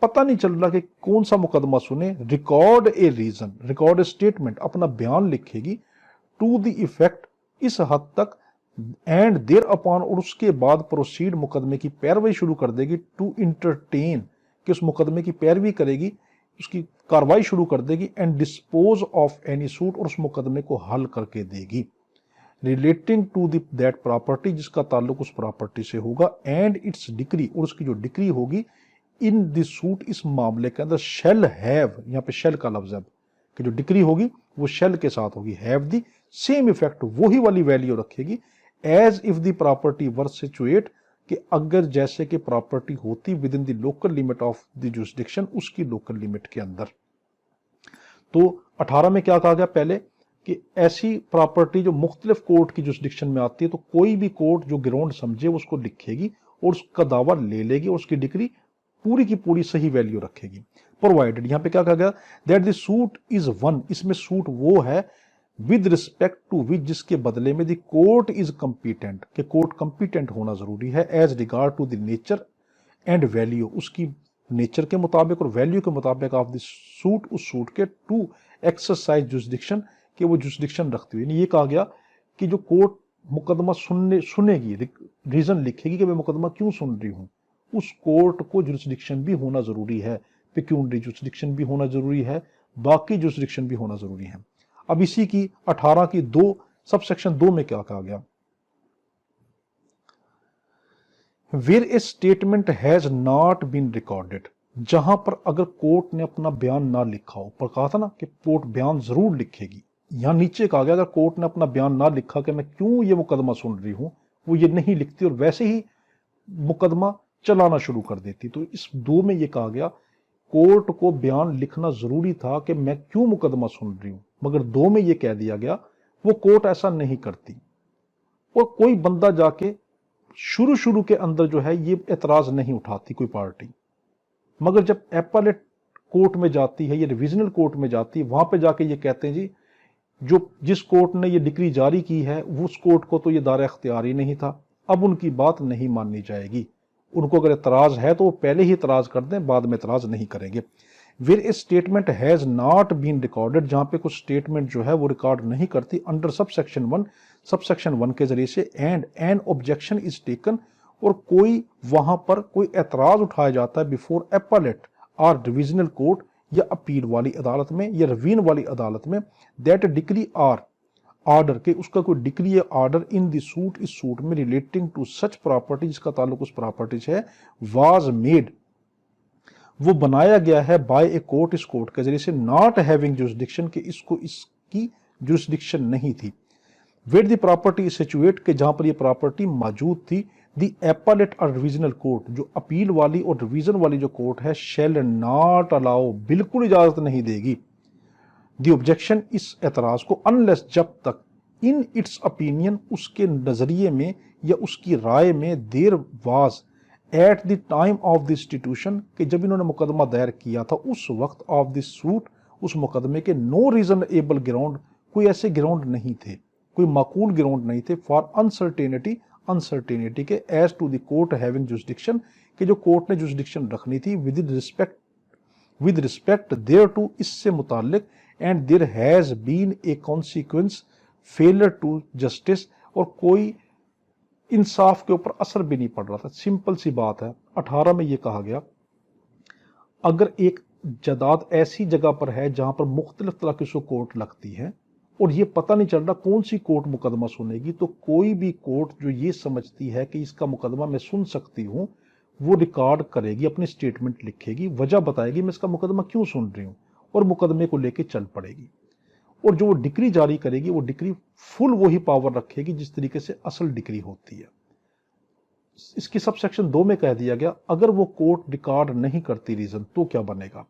पता नहीं चल रहा कि कौन सा मुकदमा सुने, record a reason, record a statement, अपना बयान लिखेगी टू द इफेक्ट, इस हद तक, एंड देयर अपॉन, और उसके बाद प्रोसीड, मुकदमे की पैरवी शुरू कर देगी, टू इंटरटेन, कि उस मुकदमे की पैरवी करेगी, उसकी कार्रवाई शुरू कर देगी, and dispose of any suit, और उस मुकदमे को हल करके देगी, रिलेटिंग टू दैट प्रॉपर्टी, जिसका ताल्लुक उस प्रॉपर्टी से होगा, एंड इट्स डिक्री, और उसकी जो डिक्री होगी इन दिस सूट, इस मामले के अंदर, शेल हैव, यहां पे शेल का लफ्ज है कि जो डिक्री होगी वो शेल के साथ होगी, हैव दी सेम इफेक्ट, वही वाली वैल्यू रखेगी, as if the property were situate, कि अगर जैसे कि प्रॉपर्टी होती within the local limit of the jurisdiction, उसकी लोकल लिमिट के अंदर। तो 18 में क्या कहा गया पहले, कि ऐसी प्रॉपर्टी जो मुख्तलिफ कोर्ट की जुरिस्डिक्शन में आती है, तो कोई भी कोर्ट जो ग्राउंड समझे उसको लिखेगी और उसका दावा ले लेगी और उसकी डिक्री पूरी की पूरी सही वैल्यू रखेगी। प्रोवाइडेड, यहां पे क्या कहा गया, that the suit is one, इसमें सूट वो है विद रिस्पेक्ट टू विच, जिसके बदले में द कोर्ट इज कंपिटेंट, कि कोर्ट कंपिटेंट होना जरूरी है, as regard to the nature and value, उसकी नेचर के मुताबिक और वैल्यू के मुताबिक ऑफ द सूट, उस सूट के, टू एक्सरसाइज जुरिस्डिक्शन, कि वो जुरिस्डिक्शन रखती हुई। ये कहा गया कि जो कोर्ट मुकदमा सुनेगी, रीजन लिखेगी कि मैं मुकदमा क्यों सुन रही हूं, उस कोर्ट को जुरिस्डिक्शन भी होना जरूरी है, पेक्यूनरी जुरिस्डिक्शन भी होना जरूरी है, बाकी जुरिस्डिक्शन भी होना जरूरी है। अब इसी की 18 की 2 सबसेक्शन 2 में क्या कहा गया, where a statement has not been recorded, जहां पर अगर कोर्ट ने अपना बयान ना लिखा हो, पर कहा था ना कि कोर्ट बयान जरूर लिखेगी, यहां नीचे कहा गया अगर कोर्ट ने अपना बयान ना लिखा कि मैं क्यों ये मुकदमा सुन रही हूं, वो ये नहीं लिखती और वैसे ही मुकदमा चलाना शुरू कर देती। तो इस 2 में ये कहा गया कोर्ट को बयान लिखना जरूरी था कि मैं क्यों मुकदमा सुन रही हूं, मगर 2 में ये कह दिया गया वो कोर्ट ऐसा नहीं करती, और कोई बंदा जाके शुरू के अंदर जो है ये एतराज नहीं उठाती कोई पार्टी, मगर जब एपेलेट कोर्ट में जाती है या रिविजनल कोर्ट में जाती है, वहां पे जाके ये कहते हैं जी जो जिस कोर्ट ने ये डिक्री जारी की है उस कोर्ट को तो ये दायरा इख्तियार ही नहीं था, अब उनकी बात नहीं माननी जाएगी। उनको अगर एतराज है तो वो पहले ही एतराज कर दें, बाद में एतराज नहीं करेंगे। Where a statement has not been recorded, जहां पे कुछ स्टेटमेंट जो है वो रिकॉर्ड नहीं करती, अंडर सबसेक्शन 1, सबसेक्शन 1 के जरिए से, and N objection is taken, और कोई वहां पर कोई एतराज उठाया जाता है बिफोर एपेलेट और डिविजनल कोर्ट, या अपील वाली अदालत में या रवीन वाली अदालत में, दैट डिक्री आर ऑर्डर के, उसका कोई डिक्री या ऑर्डर इन द सूट, इस सूट में, रिलेटिंग टू सच प्रॉपर्टी, जिसका ताल्लुक उस प्रॉपर्टी से है, वाज मेड, वो बनाया गया है, बाय ए कोर्ट, इस कोर्ट के जरिए से, नॉट हैविंग जुरिस्डिक्शन, के इसको इसकी जुरिस्डिक्शन नहीं थी, वेयर द प्रॉपर्टी सिचुएट, के जहां पर ये प्रॉपर्टी मौजूद थी, द एपेलेट और रिविजनल कोर्ट, जो अपील वाली और रिवीजन वाली जो कोर्ट है, शैल नॉट अलाउ, बिल्कुल इजाजत नहीं देगी, द ऑब्जेक्शन, इस एतराज को, अनलेस, जब तक, इन इट्स ओपिनियन, उसके नजरिए में या उसकी राय में, there was at the time of the institution, कि जब इन्होंने मुकदमा दायर किया था उस वक्त, ऑफ द सूट, उस मुकदमे के, नो रीजनेबल ग्राउंड, कोई ऐसे ग्राउंड नहीं थे, कोई माकूल ग्राउंड नहीं थे, फॉर अनसर्टेनिटी, अनसर्टेनिटी के, as to the court having jurisdiction, कि जो कोर्ट ने जुरिस्डिक्शन रखनी थी, विद रिस्पेक्ट देयर टू, इससे मुताल्लिक, and there has been a consequence failure to justice, और कोई इंसाफ के ऊपर असर भी नहीं पड़ रहा था। सिंपल सी बात है। 18 में यह कहा गया अगर एक जायदाद ऐसी जगह पर है जहां पर मुख्तलिफ तरह की कोर्ट लगती है और ये पता नहीं चल रहा कौन सी कोर्ट मुकदमा सुनेगी, तो कोई भी कोर्ट जो ये समझती है कि इसका मुकदमा मैं सुन सकती हूं, वो रिकॉर्ड करेगी, अपनी स्टेटमेंट लिखेगी, वजह बताएगी मैं इसका मुकदमा क्यों सुन रही हूं, और मुकदमे को लेकर चल पड़ेगी। और जो वो डिक्री जारी करेगी वो डिक्री फुल वही पावर रखेगी जिस तरीके से असल डिक्री होती है। इसकी सब सेक्शन 2 में कह दिया गया अगर वो कोर्ट रिकॉर्ड नहीं करती रीजन तो क्या बनेगा।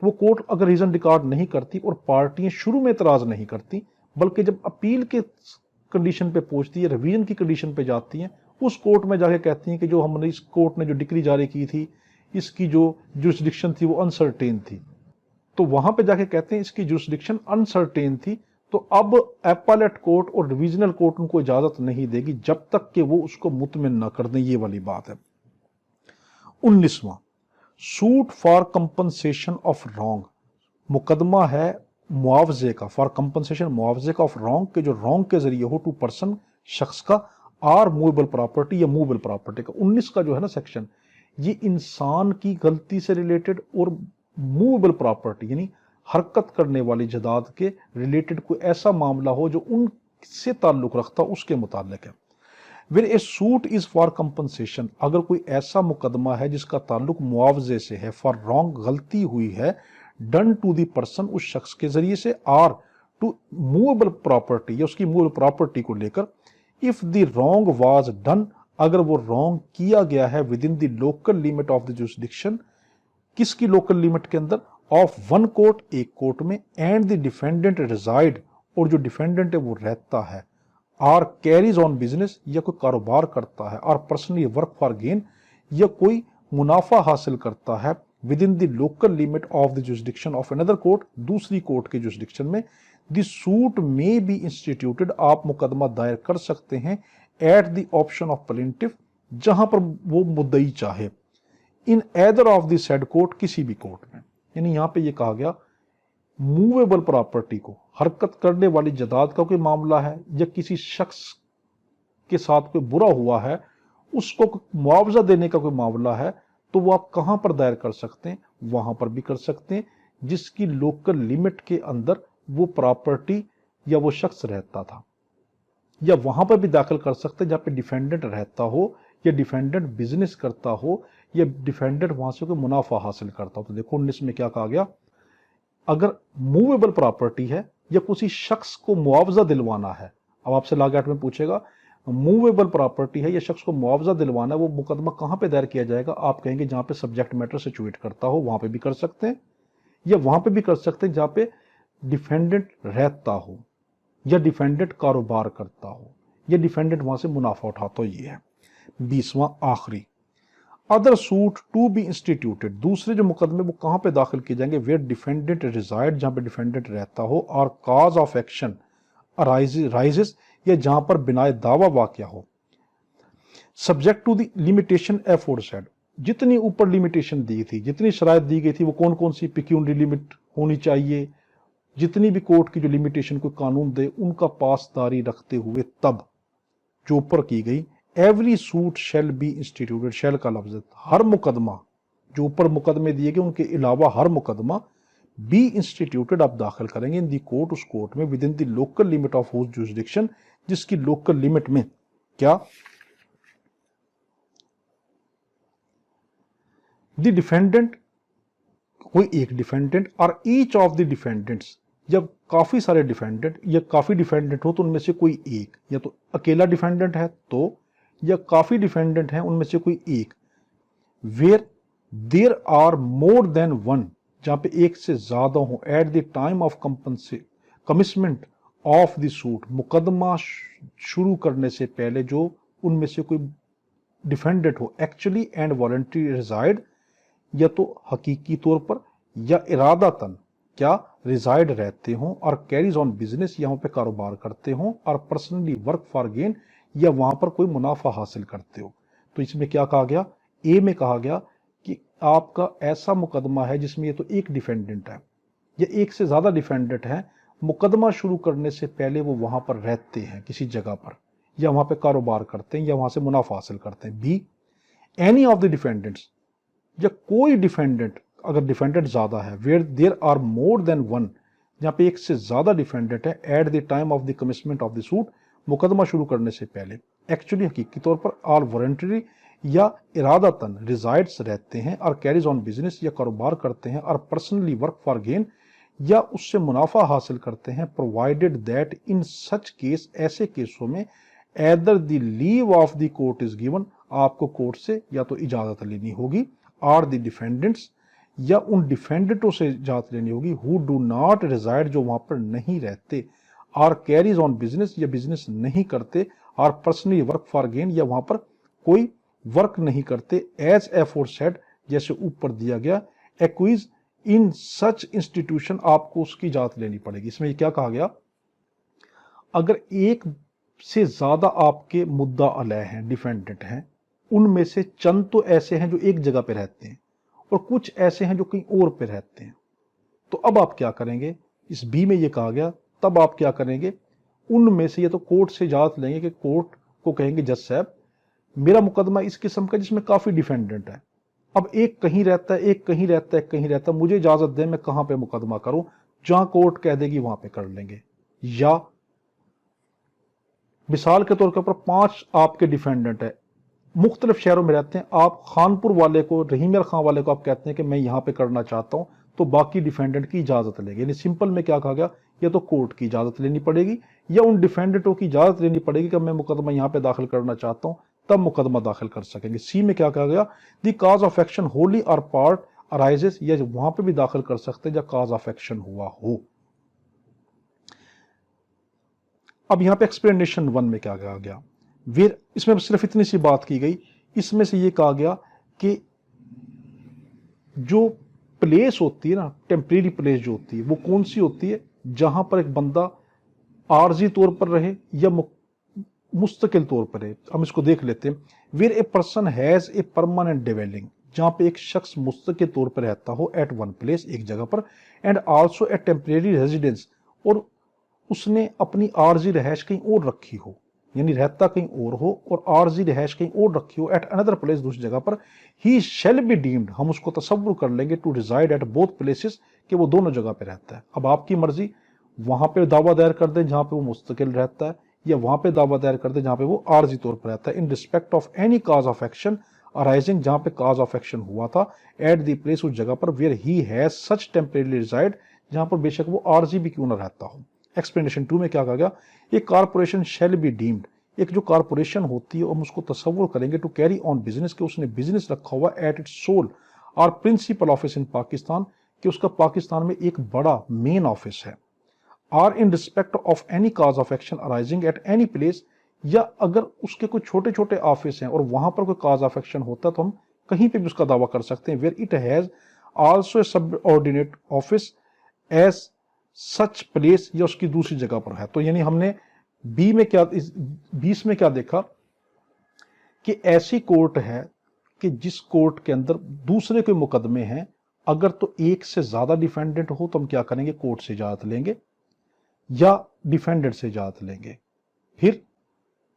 वो कोर्ट अगर रीजन रिकॉर्ड नहीं करती और पार्टियां शुरू में एतराज नहीं करती बल्कि जब अपील के कंडीशन पे पहुंचती है, रिवीजन की कंडीशन पे जाती हैं, उस कोर्ट में जाके कहती हैं कि जो हमने इस कोर्ट ने जो डिक्री जारी की थी इसकी जो जुरिस्डिक्शन थी वो अनसर्टेन थी, तो वहां पे जाके कहते हैं इसकी जुरिस्डिक्शन अनसर्टेन थी, तो अब एपेलेट कोर्ट और डिविजनल कोर्ट उनको इजाजत नहीं देगी जब तक कि वो उसको मुतमिन ना कर दें। ये वाली बात है। 19वां, suit for compensation of wrong, मुकदमा है मुआवजे का, फॉर कंपनसेशन मुआवजे का ऑफ रॉन्ग के जो रॉन्ग के जरिए हो टू पर्सन शख्स का, आर मूवेबल प्रॉपर्टी या मूवेबल प्रॉपर्टी का। 19 का जो है ना सेक्शन, ये इंसान की गलती से रिलेटेड और मूवेबल प्रॉपर्टी यानी हरकत करने वाली जायदाद के रिलेटेड कोई ऐसा मामला हो जो उनसे ताल्लुक रखता उसके मुतालिक है। Where a suit is for compensation, अगर कोई ऐसा मुकदमा है जिसका ताल्लुक मुआवजे से है, फॉर रॉन्ग गलती हुई है, डन टू दी पर्सन उस शख्स के जरिए से, आर टू मूवेबल प्रॉपर्टी या उसकी मूवेबल प्रॉपर्टी को लेकर, if the wrong was done, अगर वो रॉन्ग किया गया है within the local limit of the jurisdiction, किसकी लोकल लिमिट के अंदर, ऑफ वन कोर्ट एक कोर्ट में, एंड द डिफेंडेंट रिजाइड और जो डिफेंडेंट है वो रहता है, आर कैरीज ऑन बिजनेस या कोई कारोबार करता है, or personally work for gain या कोई मुनाफा हासिल करता है within the local limit of the jurisdiction of another court, दूसरी कोर्ट के जुरिस्डिक्शन में, the suit may be instituted, आप मुकदमा दायर कर सकते हैं at the option of plaintiff, जहां पर वो मुद्दई चाहे, in either of the said court, किसी भी कोर्ट में। यानी यहां पे ये कहा गया मूवेबल प्रॉपर्टी को, हरकत करने वाली जायदाद का कोई मामला है या किसी शख्स के साथ कोई बुरा हुआ है उसको मुआवजा देने का कोई मामला है, तो वो आप कहां पर दायर कर सकते हैं, वहां पर भी कर सकते हैं जिसकी लोकल लिमिट के अंदर वो प्रॉपर्टी या वो शख्स रहता था, या वहां पर भी दाखिल कर सकते हैं जहां पे डिफेंडेंट रहता हो या डिफेंडेंट बिजनेस करता हो या डिफेंडेंट वहां से कोई मुनाफा हासिल करता हो। तो देखो 19 में क्या कहा गया, अगर मूवेबल प्रॉपर्टी है या किसी शख्स को मुआवजा दिलवाना है, अब आपसे लॉ एक्ट में पूछेगा मूवेबल प्रॉपर्टी है या शख्स को मुआवजा दिलवाना है, वो मुकदमा कहां पे दायर किया जाएगा, आप कहेंगे जहां पे सब्जेक्ट मैटर सिचुएट करता हो वहां पे भी कर सकते हैं, या वहां पे भी कर सकते हैं जहां पे डिफेंडेंट रहता हो या डिफेंडेंट कारोबार करता हो या डिफेंडेंट वहां से मुनाफा उठाता हो। ये है 20वां आखिरी, other suit to be instituted, दूसरे जो मुकदमे वो कहां पे दाखिल किए जाएंगे, वेयर डिफेंडेंट रिजाइड, जहां पे डिफेंडेंट रहता हो, और कॉज ऑफ एक्शन राइजेस, या जहां पर बिनाए दावा वाकया हो, सब्जेक्ट टू द लिमिटेशन एफोर्डसेड, जितनी ऊपर लिमिटेशन दी थी, जितनी शराइत दी गई थी, वो कौन कौन सी पिक्यूनरी लिमिट होनी चाहिए, जितनी भी कोर्ट की जो लिमिटेशन कोई कानून दे उनका पासदारी रखते हुए, तब जो ऊपर की गई, every suit shall be instituted, shall का लफ्ज, हर मुकदमा जो ऊपर मुकदमे दिए गए उनके अलावा हर मुकदमा बी इंस्टीट्यूटेड आप दाखिल करेंगे इन दी कोर्ट, उस कोर्ट में, within the local limit of whose jurisdiction, जिसकी लोकल लिमिट में क्या, द डिफेंडेंट, कोई एक डिफेंडेंट, और ईच ऑफ द डिफेंडेंट्स, जब काफी सारे डिफेंडेंट या काफी डिफेंडेंट हो तो उनमें से कोई एक, या तो अकेला डिफेंडेंट है तो, या काफी डिफेंडेंट है उनमें से कोई एक, where there are more than one, जहां पे एक से ज्यादा हो, at the time of commitment of the suit, मुकदमा शुरू करने से पहले जो उनमें से कोई डिफेंडेंट हो एक्चुअली एंड वॉलंटरी रिजाइड, या तो हकीकी तौर पर या इरादातन क्या रिजाइड रहते हों, और कैरीज ऑन बिजनेस, यहाँ पे कारोबार करते हों, और पर्सनली वर्क फॉर गेन, या वहां पर कोई मुनाफा हासिल करते हो। तो इसमें क्या कहा गया, ए में कहा गया कि आपका ऐसा मुकदमा है जिसमें ये तो एक डिफेंडेंट है या एक से ज्यादा डिफेंडेंट है, मुकदमा शुरू करने से पहले वो वहां पर रहते हैं किसी जगह पर, या वहां पे कारोबार करते हैं या वहां से मुनाफा हासिल करते हैं। B, any of the defendants, या कोई डिफेंडेंट, अगर डिफेंडेंट ज्यादा है, where there are more than one, जहां पे एक से ज्यादा डिफेंडेंट है, at the time of the commitment of the suit, मुकदमा शुरू करने से पहले, एक्चुअली हकीकी तौर पर, आर वॉलंटरी या इरादतन रिजाइड्स रहते हैं, और कैरीज ऑन बिजनेस या कारोबार करते हैं, और पर्सनली वर्क फॉर गेन, या उससे मुनाफा हासिल करते हैं, provided that in such case, ऐसे केसों में either the leave of the court is given, आपको कोर्ट से या तो इजाजत लेनी होगी, आर द डिफेंडेंट्स, या उन डिफेंडेंटों से इजाजत लेनी होगी, हु डू नॉट रिजाइड, जो वहां पर नहीं रहते, आर कैरीज ऑन बिजनेस, या बिजनेस नहीं करते, or personally work for gain, या वहां पर कोई वर्क नहीं करते, एज एफोरसेड, जैसे ऊपर दिया गया, एक्विज इन सच इंस्टीट्यूशन, आपको उसकी इजाजत लेनी पड़ेगी। इसमें क्या कहा गया, अगर एक से ज्यादा आपके मुद्दा अलह हैं, डिफेंडेंट हैं, उनमें से चंद तो ऐसे हैं जो एक जगह पे रहते हैं और कुछ ऐसे हैं जो कहीं और पे रहते हैं, तो अब आप क्या करेंगे, इस बी में ये कहा गया, तब आप क्या करेंगे, उनमें से या तो कोर्ट से इजाजत लेंगे कि कोर्ट को कहेंगे जज साहब मेरा मुकदमा इस किस्म का जिसमें काफी डिफेंडेंट है, अब एक कहीं रहता है, एक कहीं रहता है, एक कहीं रहता है, मुझे इजाजत दें मैं कहां पे मुकदमा करूं, जहां कोर्ट कह देगी वहां पे कर लेंगे। या मिसाल के तौर के ऊपर 5 आपके डिफेंडेंट है, मुख्तलिफ शहरों में रहते हैं, आप खानपुर वाले को, रहीम खान वाले को आप कहते हैं कि मैं यहां पे करना चाहता हूं, तो बाकी डिफेंडेंट की इजाजत लेंगे। यानी सिंपल में क्या कहा गया, या तो कोर्ट की इजाजत लेनी पड़ेगी या उन डिफेंडेंटों की इजाजत लेनी पड़ेगी कि मैं मुकदमा यहां पे दाखिल करना चाहता हूं, तब मुकदमा दाखिल कर सकेंगे। सी में क्या कहा गया, the cause of action wholly और पार्ट अराइजेस, या वहां पे भी दाखिल कर सकते हैं जब काज ऑफ एक्शन हुआ हो। अब यहां पे एक्सप्लेनेशन 1 में क्या कहा गया, वेर, इसमें सिर्फ इतनी सी बात की गई, इसमें से ये कहा गया कि जो प्लेस होती है ना, टेम्परेरी प्लेस जो होती है वो कौन सी होती है, जहां पर एक बंदा आर्जी तौर पर रहे या मुस्तकिल तौर पर रहे। हम इसको देख लेते हैं, where a person has a permanent dwelling, जहां पे एक शख्स मुस्तकिल तौर पर रहता हो, एट वन प्लेस, एक जगह पर, and also a temporary residence, और उसने अपनी आर्जी रहायश कहीं और रखी हो, यानी रहता कहीं और हो और आर्जी रहायश कहीं और रखी हो, एट अनदर प्लेस, दूसरी जगह पर, ही शैल बी डीम्ड, हम उसको तसव्वुर कर लेंगे, to reside at both places, कि वो दोनों जगह पे रहता है। अब आपकी मर्जी, वहां पे दावा दायर कर दें जहां पे वो मुस्तकिल रहता है, या वहां पे दावा दायर कर दें जहां पे वो आर्जी तौर पर रहता है, इन respect of any cause of action arising, जहां पे काज ऑफ एक्शन हुआ था, एट द प्लेस, उस जगह पर, where he has such temporary reside, जहां पर बेशक वो आर्जी भी क्यों ना रहता हो। एक्सप्लेनेशन 2 में क्या कहा गया, एक कारपोरेशन शैल बी डीम्ड, एक जो कारपोरेशन होती है हम उसको तसव्वुर करेंगे, टू कैरी ऑन बिजनेस, के उसने बिजनेस रखा हुआ, एट इट्स सोल और प्रिंसिपल ऑफिस इन पाकिस्तान, कि उसका पाकिस्तान में एक बड़ा मेन ऑफिस है, or in respect of any cause of action arising at any place, या अगर उसके कोई छोटे छोटे ऑफिस हैं और वहां पर कोई काज ऑफ एक्शन होता है तो हम कहीं पे भी उसका दावा कर सकते हैं, where it has also a subordinate office as such place, या उसकी दूसरी जगह पर है। तो यानी हमने बी में क्या, 20 में क्या देखा कि ऐसी कोर्ट है कि जिस कोर्ट के अंदर दूसरे कोई मुकदमे हैं, अगर तो एक से ज्यादा डिफेंडेंट हो तो हम क्या करेंगे, कोर्ट से इजाजत लेंगे या डिफेंडेंट से इजाजत लेंगे। फिर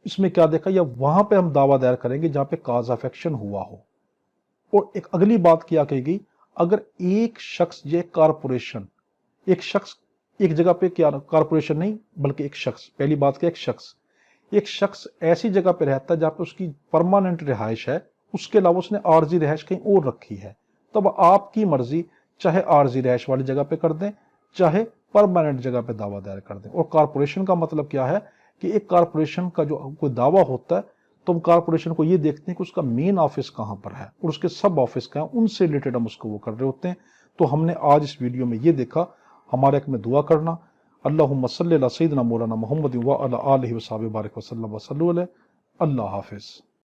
इसमें क्या देखा, या वहां पे हम दावा दायर करेंगे जहां पे काज ऑफ एक्शन हुआ हो। और एक अगली बात क्या कही गई, अगर एक शख्स या कारपोरेशन, एक शख्स एक जगह पे, क्या कारपोरेशन नहीं बल्कि एक शख्स, पहली बात क्या, एक शख्स ऐसी जगह पे रहता है जहां पे उसकी परमानेंट रिहाइश है, उसके अलावा उसने आर्जी रिहाइश कहीं और रखी है, तब आपकी मर्जी, चाहे आर्जी रिहाइश वाली जगह पे कर दें चाहे परमानेंट जगह पे दावा दायर कर दें। और कारपोरेशन का मतलब क्या है कि एक कारपोरेशन का जो कोई दावा होता है तो हम कारपोरेशन को ये देखते हैं कि उसका मेन ऑफिस कहां पर है और उसके सब ऑफिस कहां, उनसे रिलेटेड हम उसको वो कर रहे होते हैं। तो हमने आज इस वीडियो में ये देखा, हमारे हक में दुआ करना, अल्लाहुम्मा सल्ली अला सय्यिदिना मौलाना मुहम्मद व अला आलिहि व सहाबिहि बारिक वसल्लम वसल्लु अलैहि। अल्लाह हाफिज।